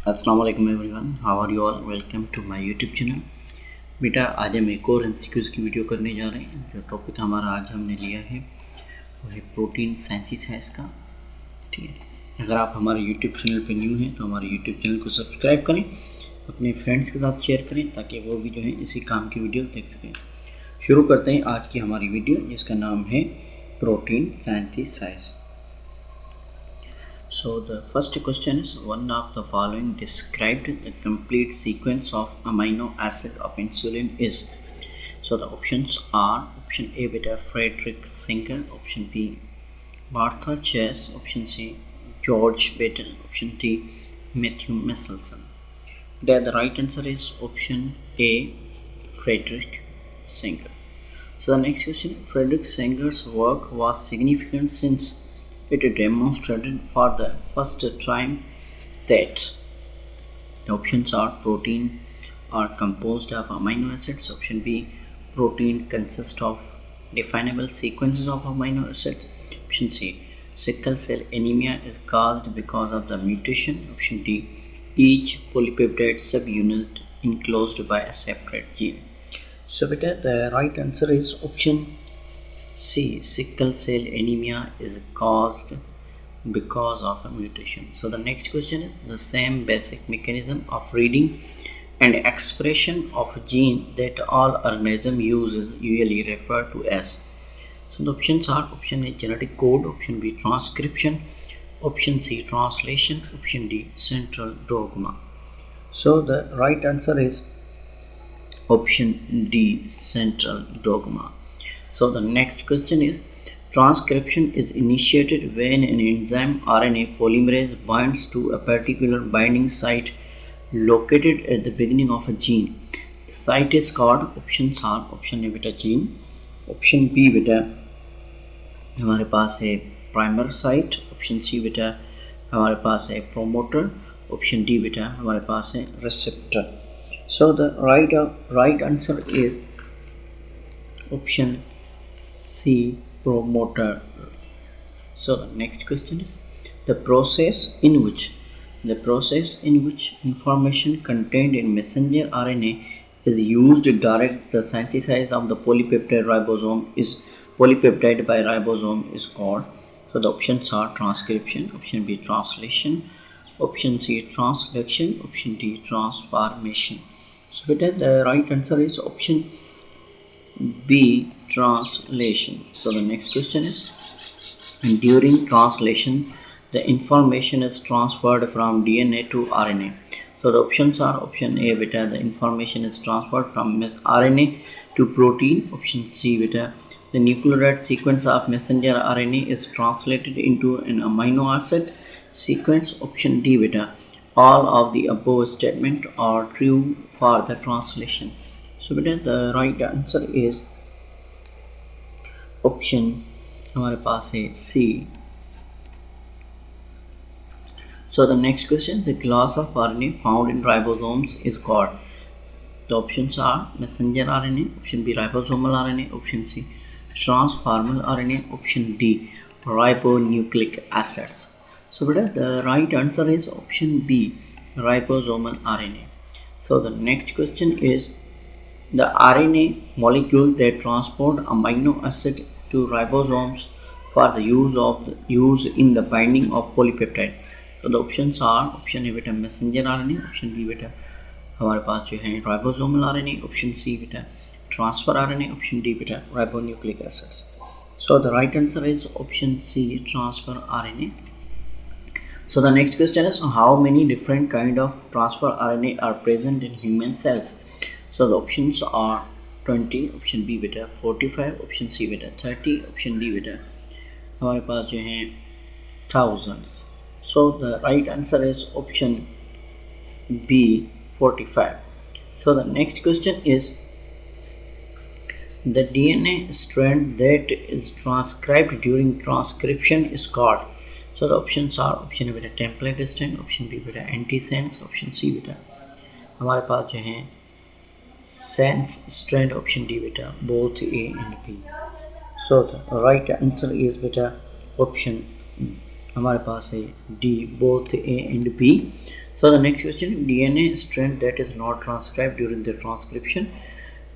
अस्सलाम वालेकुम everyone, how are you all. Welcome to my YouTube channel. बेटा आज हम एक और एमसीक्यूज़ की वीडियो करने जा रहे हैं। जो टॉपिक हमारा आज हमने लिया है वो है प्रोटीन सिंथेसिस का। ठीक है, अगर आप हमारे यूट्यूब चैनल पे न्यू हैं तो हमारे यूट्यूब चैनल को सब्सक्राइब करें, अपने फ्रेंड्स के साथ शेयर करें ताकि वो भी जो है इसी काम की वीडियो देख सकें। शुरू करते हैं आज की हमारी वीडियो, जिसका नाम है protein synthesis. So the first question is, one of the following described the complete sequence of amino acid of insulin is. So the options are option A beta Frederick Singer, option B Martha Chase, option C George Betel, option D Matthew Messelson. There the right answer is option A Frederick Singer. So the next question, Frederick Singer's work was significant since it demonstrated for the first time that the options are protein are composed of amino acids, option B protein consists of definable sequences of amino acids, option C sickle cell anemia is caused because of the mutation, option D each polypeptide subunit enclosed by a separate gene. So beta the right answer is option C. Sickle cell anemia is caused because of a mutation. So the next question is, the same basic mechanism of reading and expression of a gene that all organism uses usually referred to as. So the options are option A genetic code, option B transcription, option C translation, option D central dogma. So the right answer is option D central dogma. So the next question is, transcription is initiated when an enzyme RNA polymerase binds to a particular binding site located at the beginning of a gene. The site is called, options are option A beta gene, option B beta हमारे पास है primer site, option C बेटा हमारे पास है promoter, option D बेटा हमारे पास है receptor. So the right answer is option C promoter. So the next question is, the process in which information contained in messenger RNA is used to direct the synthesis of the polypeptide by ribosome is called. So the options are transcription, option B translation, option C transduction, option D transformation. So beta the right answer is option B translation. So the next question is, during translation the information is transferred from DNA to RNA. So the options are option A beta the information is transferred from RNA to protein, option C beta the nucleotide sequence of messenger RNA is translated into an amino acid sequence, option D beta all of the above statement are true for the translation. So beta the right answer is option हमारे पास है C. So the next question, the class of RNA found in ribosomes is called. The options are messenger RNA, option B ribosomal RNA, option C transformal RNA, option D ribonucleic acids. So beta the right answer is option B ribosomal RNA. So the next question is, the RNA molecule that transport amino acid to ribosomes for the use in the binding of polypeptide. So the options are option A beta messenger RNA, option B beta हमारे पास जो है ribosomal RNA, option C beta transfer RNA, option D beta ribonucleic acids. So the right answer is option C transfer RNA. So the next question is, how many different kind of transfer RNA are present in human cells? So the options are 20, option B beta 45, option C beta 30, option D beta हमारे पास जो हैं thousands. So the right answer is option B 45. So the next question is, the DNA strand that is transcribed during transcription is called. So the options are option A beta template strand, option B beta antisense, option C beta हमारे पास जो हैं sense strand, option D beta both A and B. So the right answer is beta option हमारे पास है D both A and B. So the next question, DNA strand that is not transcribed during the transcription.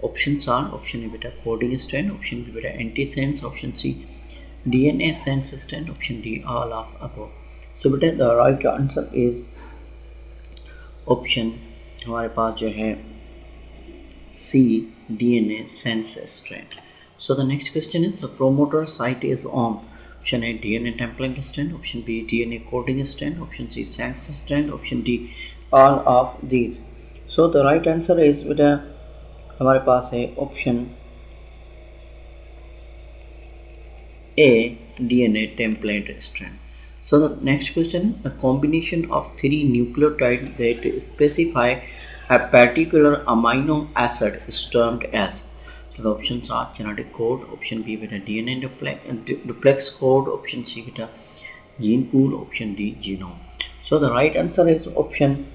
Options are option A beta coding strand, option B beta antisense, option C DNA sense strand, option D all of above. So beta the right answer is option हमारे पास जो है सी DNA sense strand. So the next question is the promoter site is on option A DNA template strand, option B DNA coding strand, option C sense strand, option D all of these. So the right answer is बेटा हमारे पास है option A DNA template strand. So the next question, a combination of three nucleotides that specify a particular amino acid is termed as. So the options are genetic code, option B beta DNA duplex code, option C beta gene pool, option D genome. So the right answer is option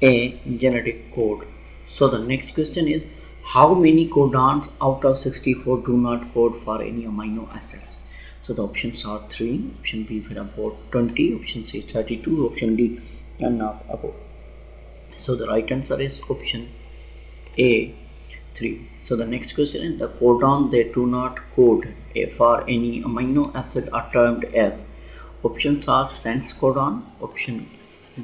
A genetic code. So the next question is, how many codons out of 64 do not code for any amino acids? So the options are 3, option B for about 20, option C 32, option D none of above. So the right answer is option A 3. So the next question is, the codon that do not code for any amino acid are termed as. Options are sense codon, option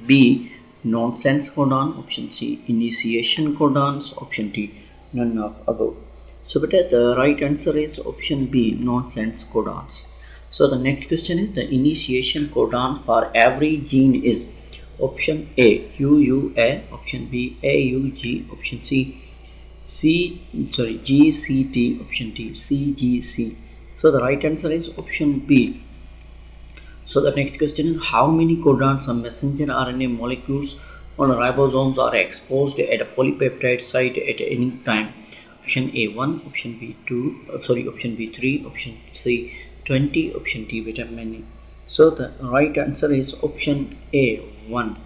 B nonsense codon, option C initiation codons, option D none of above. So beta the right answer is option B nonsense codons. So the next question is, the initiation codon for every gene is option A QUA, option B AUG, option C GCT, option D CGC. So the right answer is option B. So the next question is, how many codons of messenger RNA molecules on ribosomes are exposed at a polypeptide site at any time? Option A 1, option B 2, option B 3, option C 20, option D beta many. So the right answer is option A 1.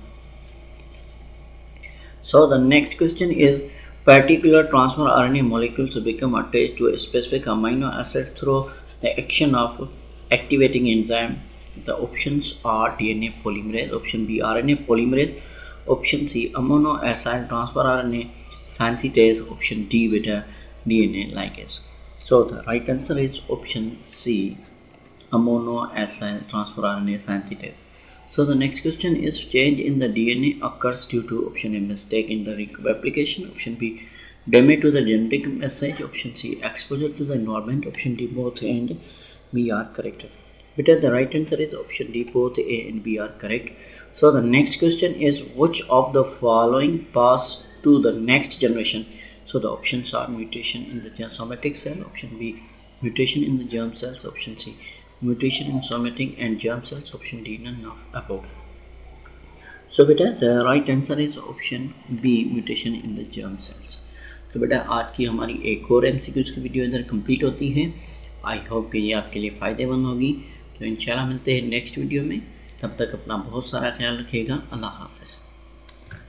So the next question is, particular transfer RNA molecules become attached to a specific amino acid through the action of activating enzyme. The options are DNA polymerase, option B RNA polymerase, option C amino acid transfer RNA synthetase, option D beta DNA ligase. So the right answer is option C amino acid transfer RNA synthetase. So the next question is, change in the DNA occurs due to option A mistake in the replication, option B damage to the genetic message, option C exposure to the environment, option D both A and B are correct. Beta the right answer is option D both A and B are correct. So the next question is, which of the following pass to the next generation? So the options are mutation in the somatic cell, option B mutation in the germ cells, option C mutation in somatic and germ cells, option D none of above. So beta the right answer is option B mutation in the germ cells. तो बेटा आज की हमारी एक और MCQs की video इधर complete होती है. आई होप कि ये आपके लिए फ़ायदेमंद होगी. तो इंशाल्लाह मिलते हैं नेक्स्ट वीडियो में. तब तक अपना बहुत सारा ख्याल रखिएगा. अल्लाह हाफ़िज़.